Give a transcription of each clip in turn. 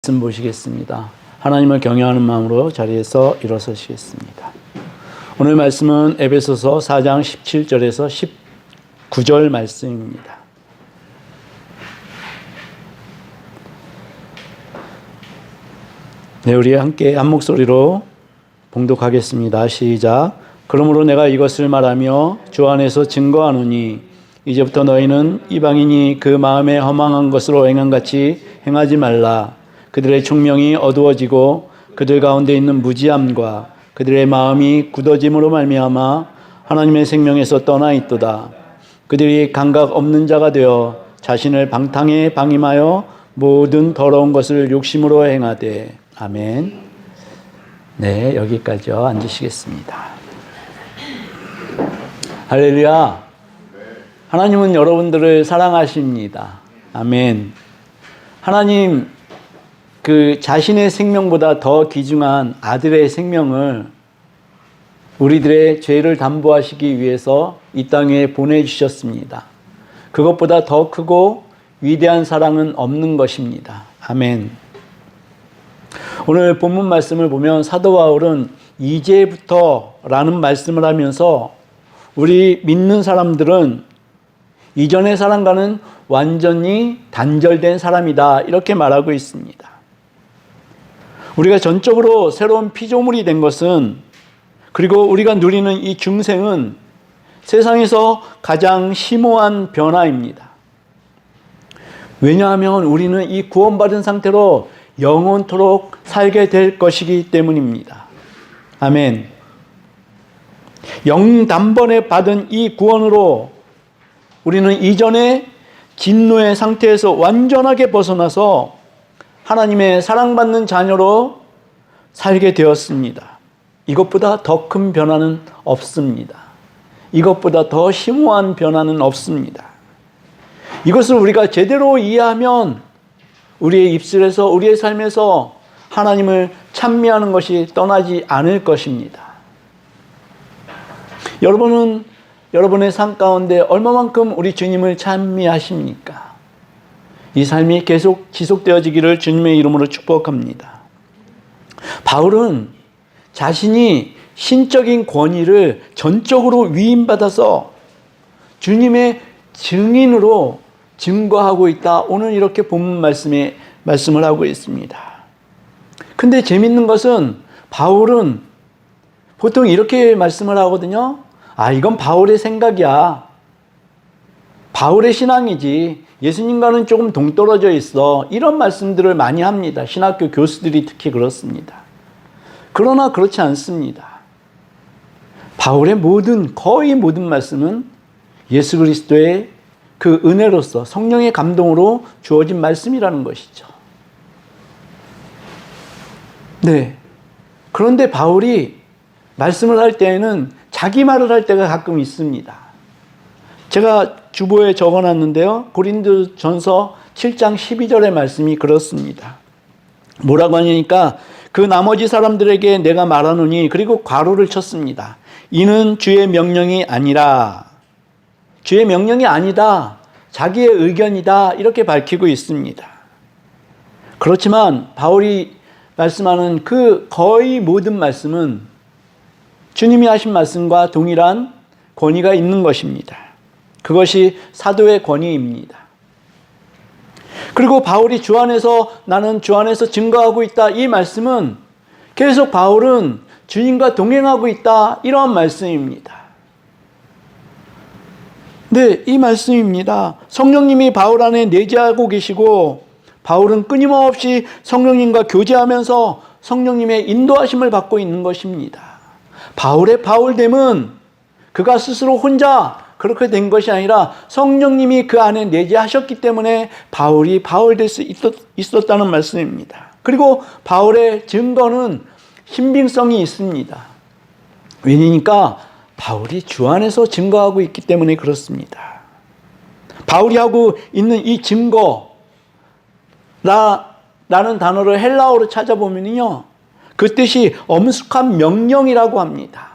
말씀 보시겠습니다. 하나님을 경외하는 마음으로 자리에서 일어서시겠습니다. 오늘 말씀은 에베소서 4장 17절에서 19절 말씀입니다. 네, 우리 함께 한 목소리로 봉독하겠습니다. 시작. 그러므로 내가 이것을 말하며 주 안에서 증거하노니 이제부터 너희는 이방인이 그 마음에 허망한 것으로 행함같이 행하지 말라. 그들의 총명이 어두워지고 그들 가운데 있는 무지함과 그들의 마음이 굳어짐으로 말미암아 하나님의 생명에서 떠나 있도다. 그들이 감각 없는 자가 되어 자신을 방탕에 방임하여 모든 더러운 것을 욕심으로 행하되. 아멘. 네, 여기까지요. 앉으시겠습니다. 할렐루야. 하나님은 여러분들을 사랑하십니다. 아멘. 하나님 그 자신의 생명보다 더 귀중한 아들의 생명을 우리들의 죄를 담보하시기 위해서 이 땅에 보내주셨습니다. 그것보다 더 크고 위대한 사랑은 없는 것입니다. 아멘. 오늘 본문 말씀을 보면 사도 바울은 이제부터라는 말씀을 하면서 우리 믿는 사람들은 이전의 사람과는 완전히 단절된 사람이다 이렇게 말하고 있습니다. 우리가 전적으로 새로운 피조물이 된 것은, 그리고 우리가 누리는 이 중생은 세상에서 가장 심오한 변화입니다. 왜냐하면 우리는 이 구원받은 상태로 영원토록 살게 될 것이기 때문입니다. 아멘. 영단번에 받은 이 구원으로 우리는 이전의 진노의 상태에서 완전하게 벗어나서 하나님의 사랑받는 자녀로 살게 되었습니다. 이것보다 더 큰 변화는 없습니다. 이것보다 더 심오한 변화는 없습니다. 이것을 우리가 제대로 이해하면 우리의 입술에서, 우리의 삶에서 하나님을 찬미하는 것이 떠나지 않을 것입니다. 여러분은 여러분의 삶 가운데 얼마만큼 우리 주님을 찬미하십니까? 이 삶이 계속 지속되어지기를 주님의 이름으로 축복합니다. 바울은 자신이 신적인 권위를 전적으로 위임받아서 주님의 증인으로 증거하고 있다. 오늘 이렇게 본문 말씀에 말씀을 하고 있습니다. 근데 재밌는 것은 바울은 보통 이렇게 말씀을 하거든요. 아, 이건 바울의 생각이야. 바울의 신앙이지. 예수님과는 조금 동떨어져 있어. 이런 말씀들을 많이 합니다. 신학교 교수들이 특히 그렇습니다. 그러나 그렇지 않습니다. 바울의 거의 모든 말씀은 예수 그리스도의 그 은혜로서 성령의 감동으로 주어진 말씀이라는 것이죠. 네. 그런데 바울이 말씀을 할 때에는 자기 말을 할 때가 가끔 있습니다. 제가 주보에 적어놨는데요. 고린도전서 7장 12절의 말씀이 그렇습니다. 뭐라고 하니까 그 나머지 사람들에게 내가 말하노니, 그리고 괄호를 쳤습니다. 이는 주의 명령이 아니라, 주의 명령이 아니다, 자기의 의견이다 이렇게 밝히고 있습니다. 그렇지만 바울이 말씀하는 그 거의 모든 말씀은 주님이 하신 말씀과 동일한 권위가 있는 것입니다. 그것이 사도의 권위입니다. 그리고 바울이 주 안에서, 나는 주 안에서 증거하고 있다, 이 말씀은 계속 바울은 주님과 동행하고 있다 이러한 말씀입니다. 네, 이 말씀입니다. 성령님이 바울 안에 내재하고 계시고 바울은 끊임없이 성령님과 교제하면서 성령님의 인도하심을 받고 있는 것입니다. 바울의 바울됨은 그가 스스로 혼자 그렇게 된 것이 아니라 성령님이 그 안에 내재하셨기 때문에 바울이 바울 될 수 있었다는 말씀입니다. 그리고 바울의 증거는 신빙성이 있습니다. 왜냐니까 바울이 주 안에서 증거하고 있기 때문에 그렇습니다. 바울이 하고 있는 이 증거, 라는 단어를 헬라어로 찾아보면요, 그 뜻이 엄숙한 명령이라고 합니다.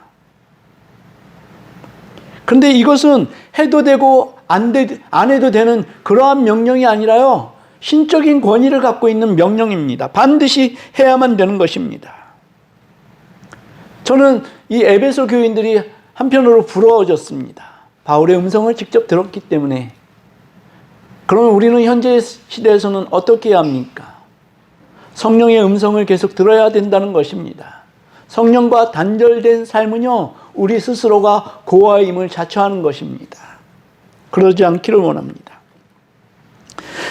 그런데 이것은 해도 되고 안 해도 되는 그러한 명령이 아니라요, 신적인 권위를 갖고 있는 명령입니다. 반드시 해야만 되는 것입니다. 저는 이 에베소 교인들이 한편으로 부러워졌습니다. 바울의 음성을 직접 들었기 때문에. 그러면 우리는 현재 시대에서는 어떻게 해야 합니까? 성령의 음성을 계속 들어야 된다는 것입니다. 성령과 단절된 삶은요, 우리 스스로가 고아임을 자처하는 것입니다. 그러지 않기를 원합니다.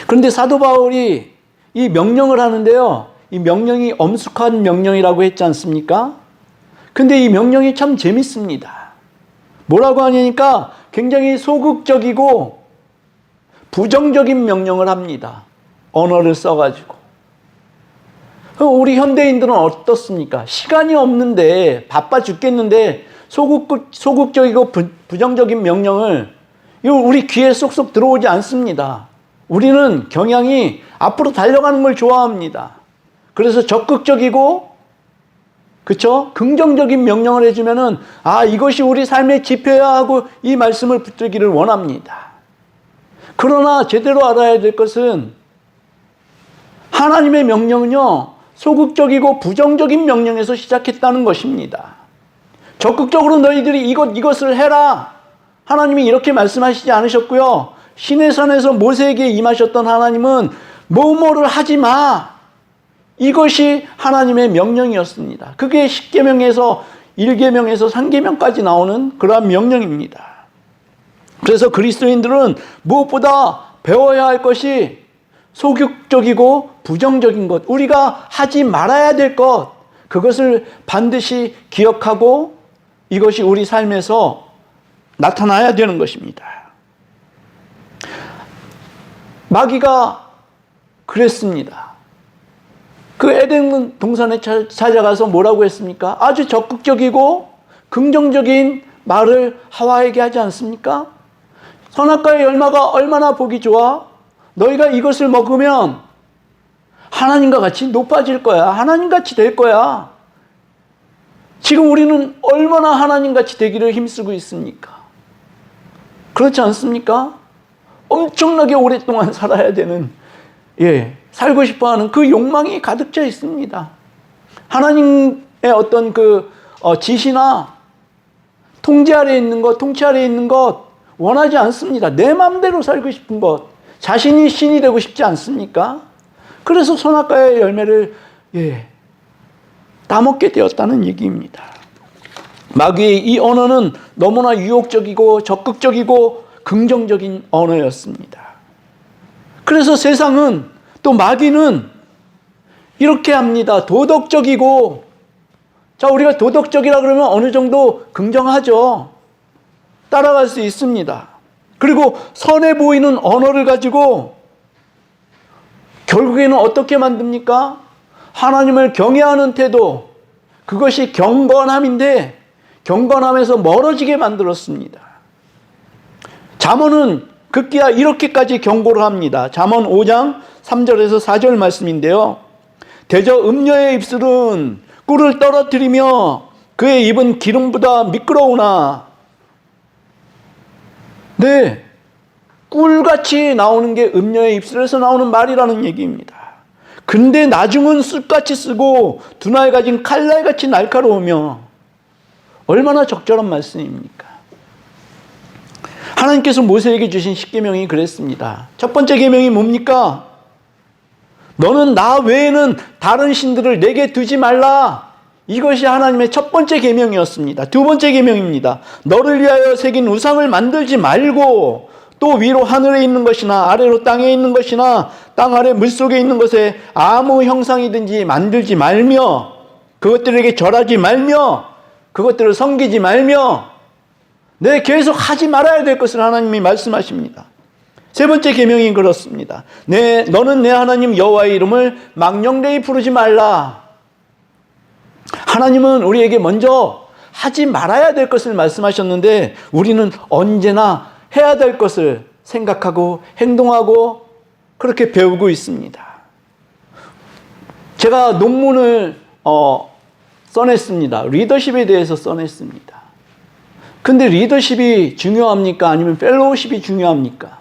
그런데 사도 바울이 이 명령을 하는데요, 이 명령이 엄숙한 명령이라고 했지 않습니까? 근데 이 명령이 참 재밌습니다. 뭐라고 하냐니까 굉장히 소극적이고 부정적인 명령을 합니다. 언어를 써가지고. 우리 현대인들은 어떻습니까? 시간이 없는데, 바빠 죽겠는데 소극적이고 부정적인 명령을 우리 귀에 쏙쏙 들어오지 않습니다. 우리는 경향이 앞으로 달려가는 걸 좋아합니다. 그래서 적극적이고, 그쵸? 긍정적인 명령을 해주면은, 아, 이것이 우리 삶의 지표야 하고 이 말씀을 붙들기를 원합니다. 그러나 제대로 알아야 될 것은 하나님의 명령은요, 소극적이고 부정적인 명령에서 시작했다는 것입니다. 적극적으로 너희들이 이것을 해라. 하나님이 이렇게 말씀하시지 않으셨고요. 시내산에서 모세에게 임하셨던 하나님은 뭐뭐를 하지 마. 이것이 하나님의 명령이었습니다. 그게 10계명에서 1계명에서 3계명까지 나오는 그러한 명령입니다. 그래서 그리스도인들은 무엇보다 배워야 할 것이 소극적이고 부정적인 것, 우리가 하지 말아야 될 것, 그것을 반드시 기억하고 이것이 우리 삶에서 나타나야 되는 것입니다. 마귀가 그랬습니다. 그 에덴 동산에 찾아가서 뭐라고 했습니까? 아주 적극적이고 긍정적인 말을 하와에게 하지 않습니까? 선악과의 열매가 얼마나 보기 좋아? 너희가 이것을 먹으면 하나님과 같이 높아질 거야. 하나님같이 될 거야. 지금 우리는 얼마나 하나님같이 되기를 힘쓰고 있습니까? 그렇지 않습니까? 엄청나게 오랫동안 살아야 되는, 살고 싶어하는 그 욕망이 가득 차 있습니다. 하나님의 어떤 지시나 통제 아래에 있는 것, 통치 아래에 있는 것 원하지 않습니다. 내 마음대로 살고 싶은 것, 자신이 신이 되고 싶지 않습니까? 그래서 선악과의 열매를 따먹게 되었다는 얘기입니다. 마귀의 이 언어는 너무나 유혹적이고 적극적이고 긍정적인 언어였습니다. 그래서 세상은, 또 마귀는 이렇게 합니다. 도덕적이고, 자, 우리가 도덕적이라 그러면 어느 정도 긍정하죠. 따라갈 수 있습니다. 그리고 선해 보이는 언어를 가지고 결국에는 어떻게 만듭니까? 하나님을 경외하는 태도, 그것이 경건함인데 경건함에서 멀어지게 만들었습니다. 잠언은 급기야 이렇게까지 경고를 합니다. 잠언 5장 3절에서 4절 말씀인데요. 대저 음녀의 입술은 꿀을 떨어뜨리며 그의 입은 기름보다 미끄러우나, 네, 꿀같이 나오는 게 음녀의 입술에서 나오는 말이라는 얘기입니다. 근데 나중은 숯같이 쓰고 두나에 가진 칼날같이 날카로우며, 얼마나 적절한 말씀입니까? 하나님께서 모세에게 주신 10계명이 그랬습니다. 첫 번째 계명이 뭡니까? 너는 나 외에는 다른 신들을 내게 두지 말라. 이것이 하나님의 첫 번째 계명이었습니다. 두 번째 계명입니다. 너를 위하여 새긴 우상을 만들지 말고, 또 위로 하늘에 있는 것이나 아래로 땅에 있는 것이나 땅 아래 물속에 있는 것에 아무 형상이든지 만들지 말며, 그것들에게 절하지 말며, 그것들을 섬기지 말며, 계속 하지 말아야 될 것을 하나님이 말씀하십니다. 세 번째 계명이 그렇습니다. 너는 내 하나님 여호와의 이름을 망령되이 부르지 말라. 하나님은 우리에게 먼저 하지 말아야 될 것을 말씀하셨는데, 우리는 언제나 해야 될 것을 생각하고 행동하고 그렇게 배우고 있습니다. 제가 논문을 써냈습니다. 리더십에 대해서 써냈습니다. 근데 리더십이 중요합니까? 아니면 펠로우십이 중요합니까?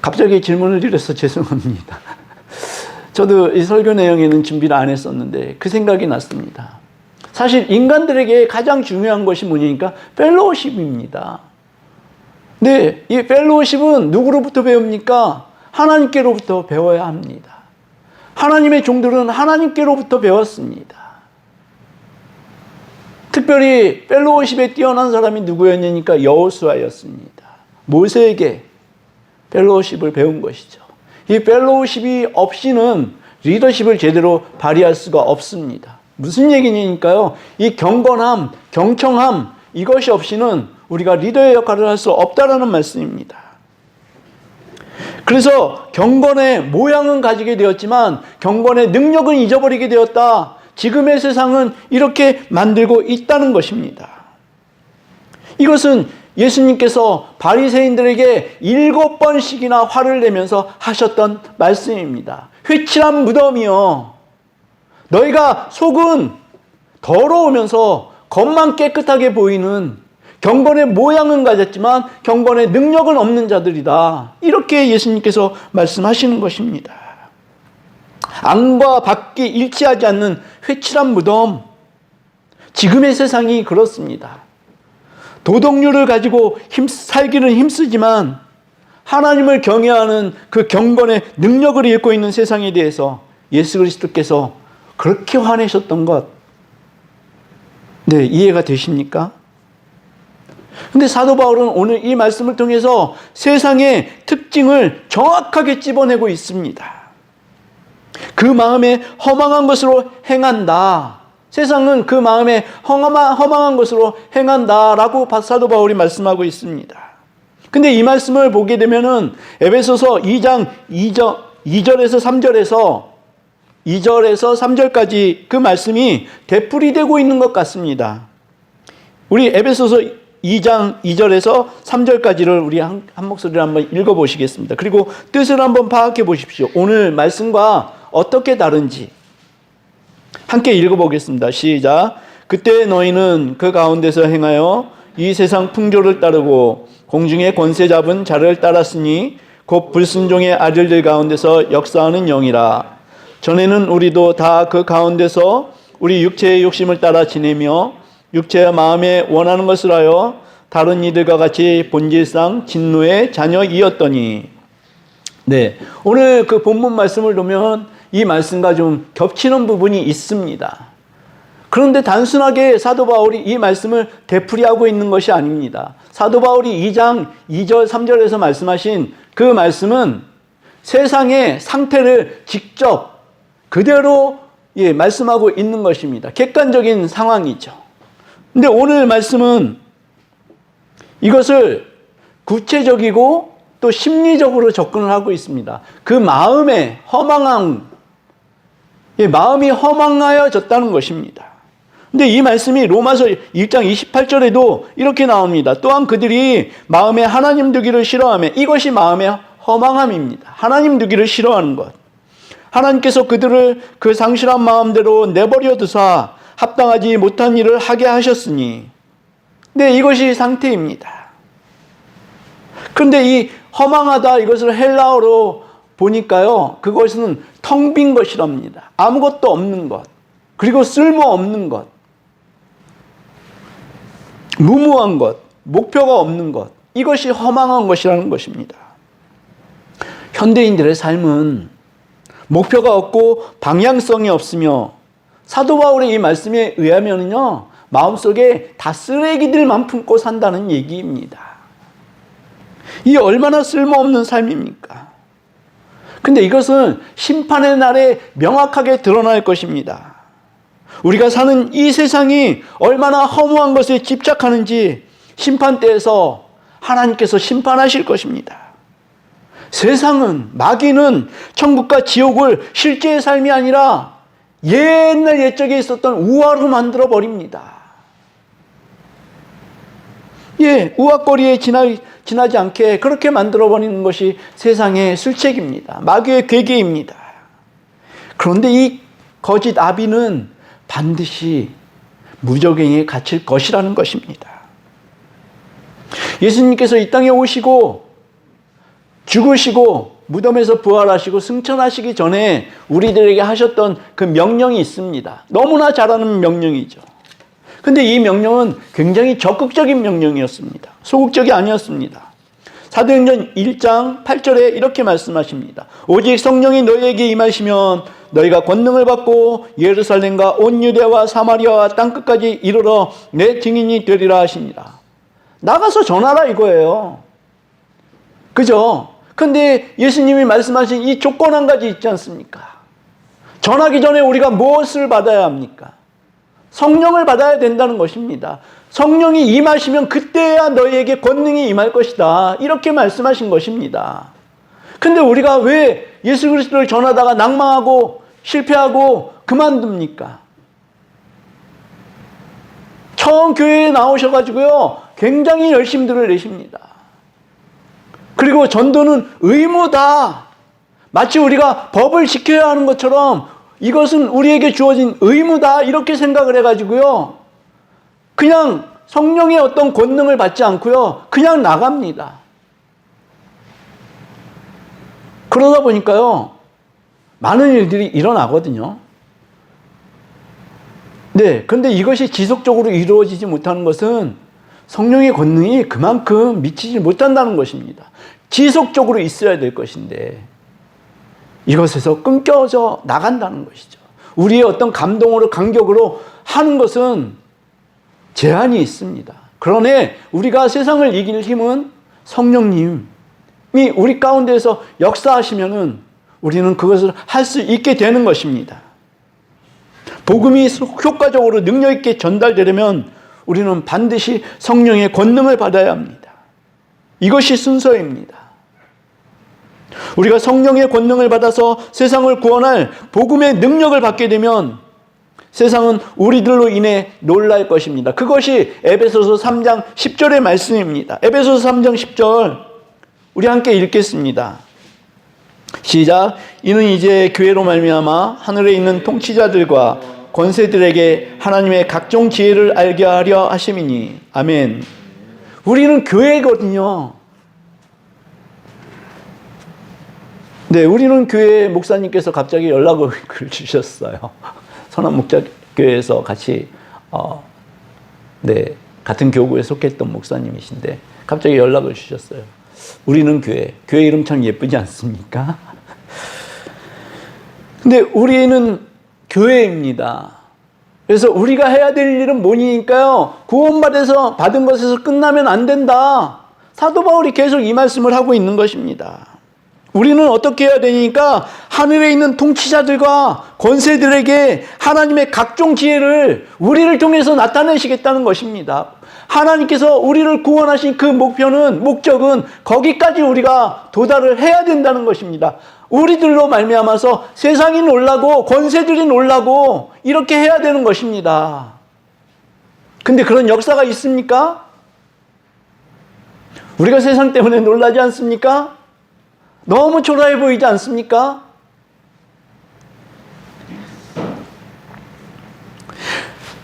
갑자기 질문을 드려서 죄송합니다. 저도 이 설교 내용에는 준비를 안 했었는데 그 생각이 났습니다. 사실 인간들에게 가장 중요한 것이 뭐냐니까 펠로우십입니다. 네, 이 펠로우십은 누구로부터 배웁니까? 하나님께로부터 배워야 합니다. 하나님의 종들은 하나님께로부터 배웠습니다. 특별히 펠로우십에 뛰어난 사람이 누구였냐니까 여호수아였습니다. 모세에게 펠로우십을 배운 것이죠. 이 펠로우십이 없이는 리더십을 제대로 발휘할 수가 없습니다. 무슨 얘기냐니까요. 이 경건함, 경청함 이것이 없이는 우리가 리더의 역할을 할 수 없다라는 말씀입니다. 그래서 경건의 모양은 가지게 되었지만 경건의 능력은 잊어버리게 되었다. 지금의 세상은 이렇게 만들고 있다는 것입니다. 이것은 예수님께서 바리새인들에게 7번씩이나 화를 내면서 하셨던 말씀입니다. 회칠한 무덤이여, 너희가 속은 더러우면서 겉만 깨끗하게 보이는 경건의 모양은 가졌지만 경건의 능력은 없는 자들이다. 이렇게 예수님께서 말씀하시는 것입니다. 안과 밖이 일치하지 않는 회칠한 무덤. 지금의 세상이 그렇습니다. 도덕률을 가지고 살기는 힘쓰지만 하나님을 경외하는 그 경건의 능력을 잃고 있는 세상에 대해서 예수 그리스도께서 그렇게 화내셨던 것, 네, 이해가 되십니까? 근데 사도 바울은 오늘 이 말씀을 통해서 세상의 특징을 정확하게 찝어내고 있습니다. 그 마음에 허망한 것으로 행한다. 세상은 그 마음에 허망한 것으로 행한다라고 사도 바울이 말씀하고 있습니다. 근데 이 말씀을 보게 되면은 에베소서 2장 2절에서 3절까지 그 말씀이 되풀이되고 있는 것 같습니다. 우리 에베소서 2장 2절에서 3절까지를 우리 한 목소리로 한번 읽어보시겠습니다. 그리고 뜻을 한번 파악해 보십시오. 오늘 말씀과 어떻게 다른지 함께 읽어보겠습니다. 시작. 그때 너희는 그 가운데서 행하여 이 세상 풍조를 따르고 공중의 권세 잡은 자를 따랐으니 곧 불순종의 아들들 가운데서 역사하는 영이라. 전에는 우리도 다 그 가운데서 우리 육체의 욕심을 따라 지내며 육체와 마음에 원하는 것을 하여 다른 이들과 같이 본질상 진노의 자녀이었더니. 네, 오늘 그 본문 말씀을 보면 이 말씀과 좀 겹치는 부분이 있습니다. 그런데 단순하게 사도 바울이 이 말씀을 되풀이하고 있는 것이 아닙니다. 사도 바울이 2장 2절 3절에서 말씀하신 그 말씀은 세상의 상태를 직접 그대로 말씀하고 있는 것입니다. 객관적인 상황이죠. 근데 오늘 말씀은 이것을 구체적이고 또 심리적으로 접근을 하고 있습니다. 그 마음의 마음이 허망하여졌다는 것입니다. 근데 이 말씀이 로마서 1장 28절에도 이렇게 나옵니다. 또한 그들이 마음에 하나님 두기를 싫어하며, 이것이 마음의 허망함입니다. 하나님 두기를 싫어하는 것. 하나님께서 그들을 그 상실한 마음대로 내버려 두사 합당하지 못한 일을 하게 하셨으니. 네, 이것이 상태입니다. 그런데 이 허망하다, 이것을 헬라어로 보니까요, 그것은 텅 빈 것이랍니다. 아무것도 없는 것, 그리고 쓸모없는 것, 무모한 것, 목표가 없는 것, 이것이 허망한 것이라는 것입니다. 현대인들의 삶은 목표가 없고 방향성이 없으며, 사도 바울의 이 말씀에 의하면요, 마음속에 다 쓰레기들만 품고 산다는 얘기입니다. 이 얼마나 쓸모없는 삶입니까? 근데 이것은 심판의 날에 명확하게 드러날 것입니다. 우리가 사는 이 세상이 얼마나 허무한 것에 집착하는지 심판 때에서 하나님께서 심판하실 것입니다. 세상은, 마귀는 천국과 지옥을 실제의 삶이 아니라 옛날 옛적에 있었던 우화로 만들어 버립니다. 우화거리에 지나지 않게 그렇게 만들어 버리는 것이 세상의 술책입니다. 마귀의 괴계입니다. 그런데 이 거짓 아비는 반드시 무저갱에 갇힐 것이라는 것입니다. 예수님께서 이 땅에 오시고 죽으시고 무덤에서 부활하시고 승천하시기 전에 우리들에게 하셨던 그 명령이 있습니다. 너무나 잘 아는 명령이죠. 근데 이 명령은 굉장히 적극적인 명령이었습니다. 소극적이 아니었습니다. 사도행전 1장 8절에 이렇게 말씀하십니다. 오직 성령이 너희에게 임하시면 너희가 권능을 받고 예루살렘과 온 유대와 사마리아와 땅끝까지 이르러 내 증인이 되리라 하십니다. 나가서 전하라 이거예요. 그죠? 근데 예수님이 말씀하신 이 조건 한 가지 있지 않습니까? 전하기 전에 우리가 무엇을 받아야 합니까? 성령을 받아야 된다는 것입니다. 성령이 임하시면 그때야 너희에게 권능이 임할 것이다. 이렇게 말씀하신 것입니다. 근데 우리가 왜 예수 그리스도를 전하다가 낭망하고 실패하고 그만둡니까? 처음 교회에 나오셔가지고요, 굉장히 열심들을 내십니다. 그리고 전도는 의무다. 마치 우리가 법을 지켜야 하는 것처럼 이것은 우리에게 주어진 의무다. 이렇게 생각을 해가지고요, 그냥 성령의 어떤 권능을 받지 않고요, 그냥 나갑니다. 그러다 보니까요, 많은 일들이 일어나거든요. 네, 근데 이것이 지속적으로 이루어지지 못하는 것은 성령의 권능이 그만큼 미치지 못한다는 것입니다. 지속적으로 있어야 될 것인데 이것에서 끊겨져 나간다는 것이죠. 우리의 어떤 감동으로 감격으로 하는 것은 제한이 있습니다. 그러나 우리가 세상을 이길 힘은 성령님이 우리 가운데서 역사하시면은 우리는 그것을 할 수 있게 되는 것입니다. 복음이 효과적으로 능력 있게 전달되려면 우리는 반드시 성령의 권능을 받아야 합니다. 이것이 순서입니다. 우리가 성령의 권능을 받아서 세상을 구원할 복음의 능력을 받게 되면 세상은 우리들로 인해 놀랄 것입니다. 그것이 에베소서 3장 10절의 말씀입니다. 에베소서 3장 10절 우리 함께 읽겠습니다. 시작. 이는 이제 교회로 말미암아 하늘에 있는 통치자들과 권세들에게 하나님의 각종 지혜를 알게 하려 하심이니. 아멘. 우리는 교회거든요. 네, 우리는 교회 목사님께서 갑자기 연락을 주셨어요. 선한 목자교회에서 같이 같은 교구에 속했던 목사님이신데 갑자기 연락을 주셨어요. 우리는 교회 이름 참 예쁘지 않습니까? 근데 우리는 교회입니다. 그래서 우리가 해야 될 일은 뭐니까요? 받은 것에서 끝나면 안 된다. 사도 바울이 계속 이 말씀을 하고 있는 것입니다. 우리는 어떻게 해야 되니까 하늘에 있는 통치자들과 권세들에게 하나님의 각종 지혜를 우리를 통해서 나타내시겠다는 것입니다. 하나님께서 우리를 구원하신 그 목적은 거기까지 우리가 도달을 해야 된다는 것입니다. 우리들로 말미암아서 세상이 놀라고 권세들이 놀라고 이렇게 해야 되는 것입니다. 근데 그런 역사가 있습니까? 우리가 세상 때문에 놀라지 않습니까? 너무 초라해 보이지 않습니까?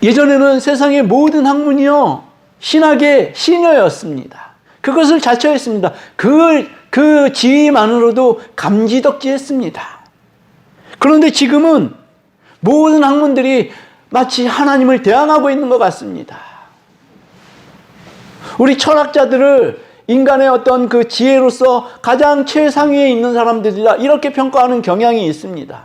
예전에는 세상의 모든 학문이요, 신학의 시녀였습니다. 그것을 자처했습니다. 그 지위만으로도 감지덕지했습니다. 그런데 지금은 모든 학문들이 마치 하나님을 대항하고 있는 것 같습니다. 우리 철학자들을 인간의 어떤 그 지혜로서 가장 최상위에 있는 사람들이다, 이렇게 평가하는 경향이 있습니다.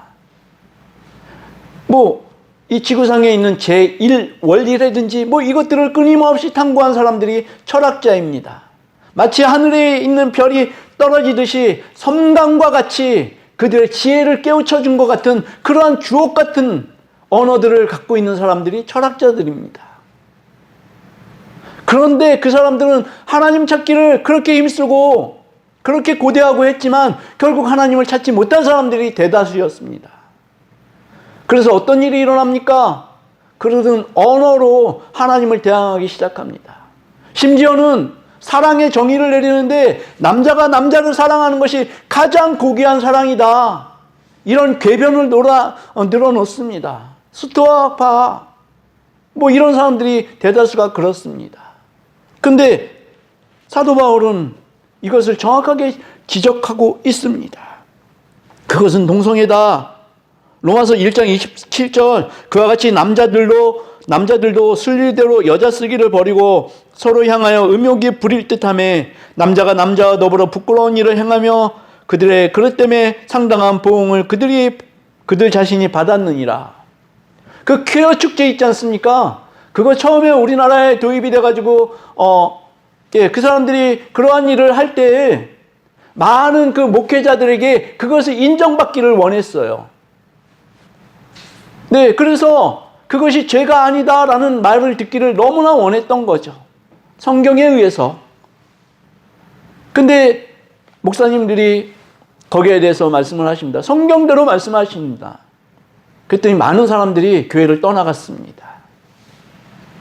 이 지구상에 있는 제1원리라든지 이것들을 끊임없이 탐구한 사람들이 철학자입니다. 마치 하늘에 있는 별이 떨어지듯이 섬광과 같이 그들의 지혜를 깨우쳐 준 것 같은 그러한 주옥 같은 언어들을 갖고 있는 사람들이 철학자들입니다. 그런데 그 사람들은 하나님 찾기를 그렇게 힘쓰고 그렇게 고대하고 했지만 결국 하나님을 찾지 못한 사람들이 대다수였습니다. 그래서 어떤 일이 일어납니까? 그들은 언어로 하나님을 대항하기 시작합니다. 심지어는 사랑의 정의를 내리는데 남자가 남자를 사랑하는 것이 가장 고귀한 사랑이다, 이런 궤변을 늘어놓습니다. 스토아파 이런 사람들이 대다수가 그렇습니다. 근데 사도 바울은 이것을 정확하게 지적하고 있습니다. 그것은 동성애다. 로마서 1장 27절 그와 같이 남자들도 순리대로 여자 쓰기를 버리고 서로 향하여 음욕이 부릴 듯하며 남자가 남자와 더불어 부끄러운 일을 행하며 그들의 그릇 때문에 상당한 보응을 그들 자신이 받았느니라. 그 퀴어 축제 있지 않습니까? 그거 처음에 우리나라에 도입이 돼가지고 그 사람들이 그러한 일을 할 때 많은 그 목회자들에게 그것을 인정받기를 원했어요. 네, 그래서 그것이 죄가 아니다라는 말을 듣기를 너무나 원했던 거죠. 성경에 의해서. 근데 목사님들이 거기에 대해서 말씀을 하십니다. 성경대로 말씀하십니다. 그랬더니 많은 사람들이 교회를 떠나갔습니다.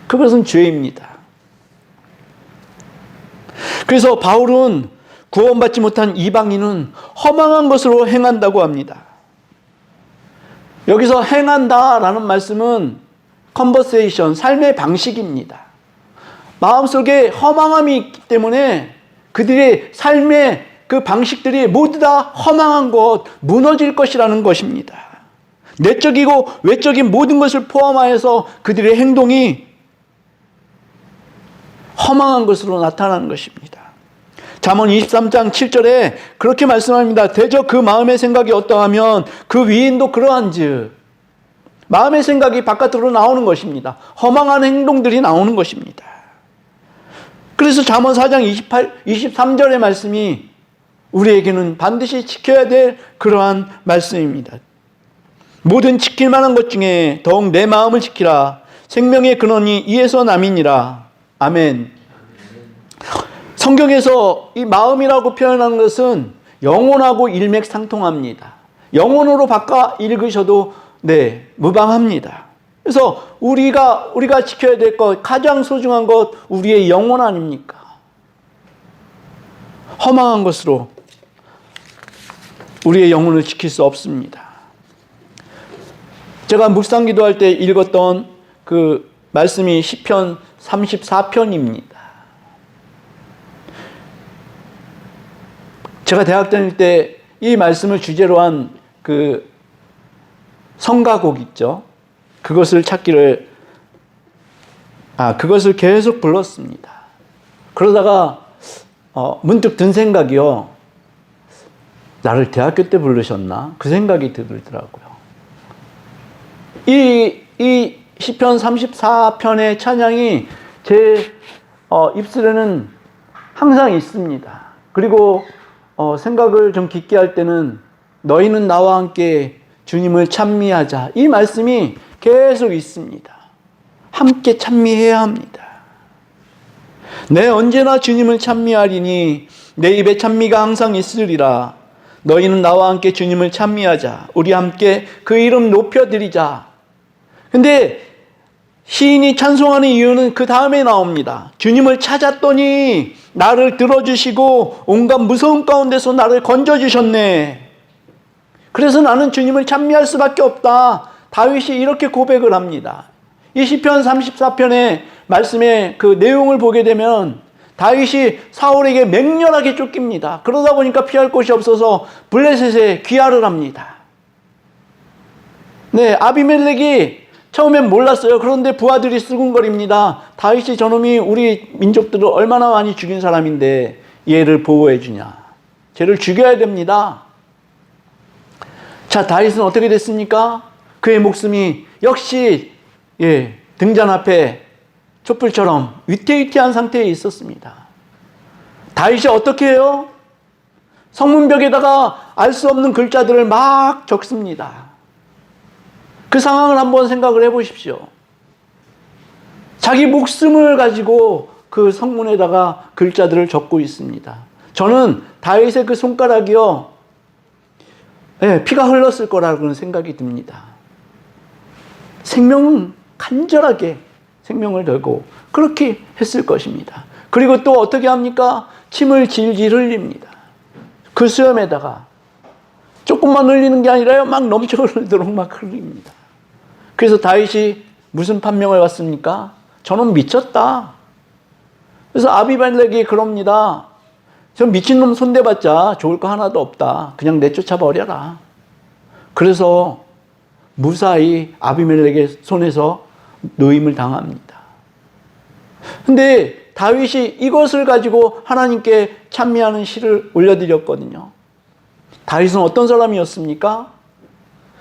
그것은 죄입니다. 그래서 바울은 구원받지 못한 이방인은 허망한 것으로 행한다고 합니다. 여기서 행한다라는 말씀은 컨버세이션, 삶의 방식입니다. 마음속에 허망함이 있기 때문에 그들의 삶의 그 방식들이 모두 다 허망한 것, 무너질 것이라는 것입니다. 내적이고 외적인 모든 것을 포함하여서 그들의 행동이 허망한 것으로 나타나는 것입니다. 잠언 23장 7절에 그렇게 말씀합니다. 대저 그 마음의 생각이 어떠하면 그 위인도 그러한즉. 마음의 생각이 바깥으로 나오는 것입니다. 허망한 행동들이 나오는 것입니다. 그래서 잠언 4장 23절의 말씀이 우리에게는 반드시 지켜야 될 그러한 말씀입니다. 모든 지킬 만한 것 중에 더욱 내 마음을 지키라. 생명의 근원이 이에서 남이니라. 아멘. 성경에서 이 마음이라고 표현한 것은 영혼하고 일맥상통합니다. 영혼으로 바꿔 읽으셔도 무방합니다. 그래서 우리가 지켜야 될 것, 가장 소중한 것, 우리의 영혼 아닙니까? 허망한 것으로 우리의 영혼을 지킬 수 없습니다. 제가 묵상 기도할 때 읽었던 그 말씀이 시편 34편입니다. 제가 대학 다닐 때 이 말씀을 주제로 한 그 성가곡 있죠. 그것을 계속 불렀습니다. 그러다가 문득 든 생각이요. 나를 대학교 때 부르셨나? 그 생각이 들더라고요. 이 시편 34편의 찬양이 제 입술에는 항상 있습니다. 그리고 생각을 좀 깊게 할 때는 너희는 나와 함께 주님을 찬미하자. 이 말씀이 계속 있습니다. 함께 찬미해야 합니다. 내 언제나 주님을 찬미하리니 내 입에 찬미가 항상 있으리라. 너희는 나와 함께 주님을 찬미하자. 우리 함께 그 이름 높여드리자. 근데 시인이 찬송하는 이유는 그 다음에 나옵니다. 주님을 찾았더니 나를 들어주시고 온갖 무서운 가운데서 나를 건져주셨네. 그래서 나는 주님을 찬미할 수밖에 없다. 다윗이 이렇게 고백을 합니다. 이 시편 34편의 말씀의 그 내용을 보게 되면 다윗이 사울에게 맹렬하게 쫓깁니다. 그러다 보니까 피할 곳이 없어서 블레셋에 귀화를 합니다. 아비멜렉이 처음엔 몰랐어요. 그런데 부하들이 수군거립니다. 다윗이 저놈이 우리 민족들을 얼마나 많이 죽인 사람인데 얘를 보호해 주냐. 쟤를 죽여야 됩니다. 자, 다윗은 어떻게 됐습니까? 그의 목숨이 역시 등잔 앞에 촛불처럼 위태위태한 상태에 있었습니다. 다윗이 어떻게 해요? 성문벽에다가 알 수 없는 글자들을 막 적습니다. 그 상황을 한번 생각을 해보십시오. 자기 목숨을 가지고 그 성문에다가 글자들을 적고 있습니다. 저는 다윗의 그 손가락이요, 피가 흘렀을 거라고는 생각이 듭니다. 간절하게 생명을 걸고 그렇게 했을 것입니다. 그리고 또 어떻게 합니까? 침을 질질 흘립니다. 그 수염에다가 조금만 흘리는 게 아니라요, 막 넘쳐 흐르도록 막 흘립니다. 그래서 다윗이 무슨 판명을 받습니까? 저는 미쳤다. 그래서 아비멜렉이 그럽니다. 저 미친놈 손대봤자 좋을 거 하나도 없다. 그냥 내쫓아 버려라. 그래서 무사히 아비멜렉의 손에서 노임을 당합니다. 근데 다윗이 이것을 가지고 하나님께 찬미하는 시를 올려드렸거든요. 다윗은 어떤 사람이었습니까?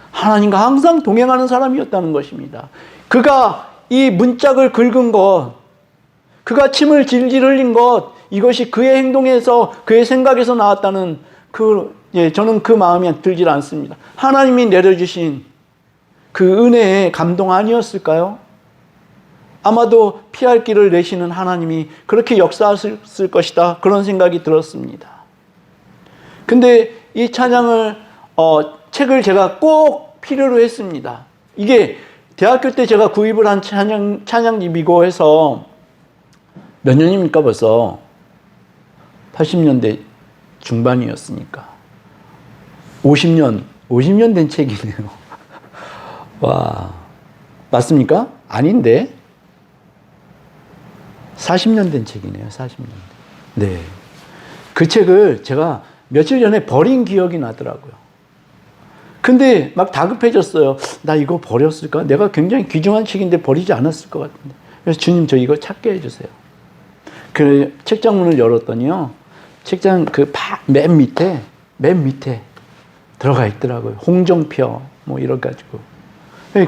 하나님과 항상 동행하는 사람이었다는 것입니다. 그가 이 문짝을 긁은 것, 그가 침을 질질 흘린 것, 이것이 그의 행동에서, 그의 생각에서 나왔다는 저는 그 마음이 들질 않습니다. 하나님이 내려주신 그 은혜의 감동 아니었을까요? 아마도 피할 길을 내시는 하나님이 그렇게 역사하셨을 것이다. 그런 생각이 들었습니다. 근데 이 찬양을, 책을 제가 꼭 필요로 했습니다. 이게 대학교 때 제가 구입을 한 찬양집이고 해서 몇 년입니까 벌써? 80년대 중반이었으니까. 50년 된 책이네요. 와, 맞습니까? 아닌데? 40년 된 책이네요, 40년. 네. 그 책을 제가 며칠 전에 버린 기억이 나더라고요. 근데 막 다급해졌어요. 나 이거 버렸을까? 내가 굉장히 귀중한 책인데 버리지 않았을 것 같은데. 그래서 주님, 저 이거 찾게 해주세요. 그 책장문을 열었더니요. 책장 맨 밑에 들어가 있더라고요. 홍정표, 이래가지고.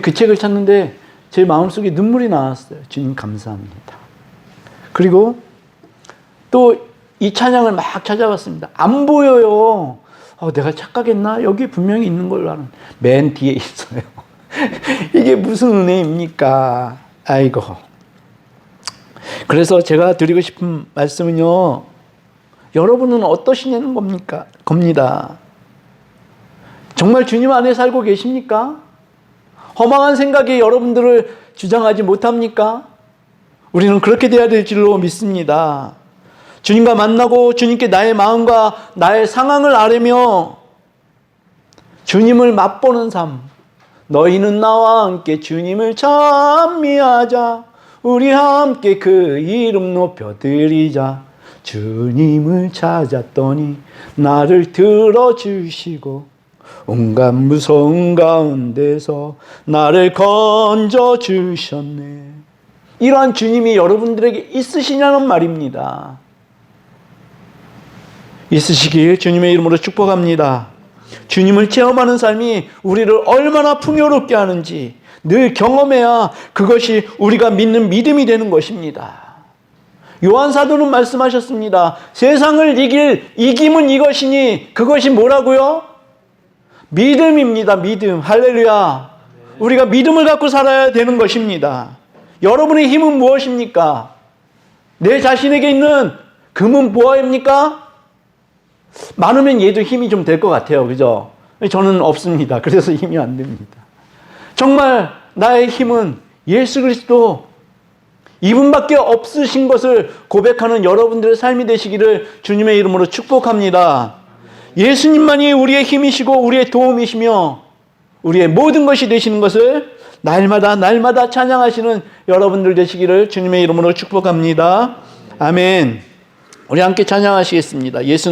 그 책을 찾는데 제 마음속에 눈물이 나왔어요. 주님, 감사합니다. 그리고 또 이 찬양을 막 찾아봤습니다. 안 보여요. 내가 착각했나? 여기 분명히 있는 걸로 아는. 맨 뒤에 있어요. 이게 무슨 은혜입니까? 아이고. 그래서 제가 드리고 싶은 말씀은요. 여러분은 어떠시냐는 겁니다. 정말 주님 안에 살고 계십니까? 허망한 생각이 여러분들을 주장하지 못합니까? 우리는 그렇게 돼야 될 줄로 믿습니다. 주님과 만나고 주님께 나의 마음과 나의 상황을 아뢰며 주님을 맛보는 삶. 너희는 나와 함께 주님을 찬미하자. 우리 함께 그 이름 높여드리자. 주님을 찾았더니 나를 들어주시고 온갖 무서운 가운데서 나를 건져주셨네. 이러한 주님이 여러분들에게 있으시냐는 말입니다. 있으시길 주님의 이름으로 축복합니다. 주님을 체험하는 삶이 우리를 얼마나 풍요롭게 하는지 늘 경험해야 그것이 우리가 믿는 믿음이 되는 것입니다. 요한 사도는 말씀하셨습니다. 세상을 이김은 이것이니 그것이 뭐라고요? 믿음입니다. 믿음. 할렐루야. 우리가 믿음을 갖고 살아야 되는 것입니다. 여러분의 힘은 무엇입니까? 내 자신에게 있는 금은 무엇입니까? 많으면 얘도 힘이 좀 될 것 같아요. 그죠? 저는 없습니다. 그래서 힘이 안 됩니다. 정말 나의 힘은 예수 그리스도 이분밖에 없으신 것을 고백하는 여러분들의 삶이 되시기를 주님의 이름으로 축복합니다. 예수님만이 우리의 힘이시고 우리의 도움이시며 우리의 모든 것이 되시는 것을 날마다 찬양하시는 여러분들 되시기를 주님의 이름으로 축복합니다. 아멘. 우리 함께 찬양하시겠습니다. 예수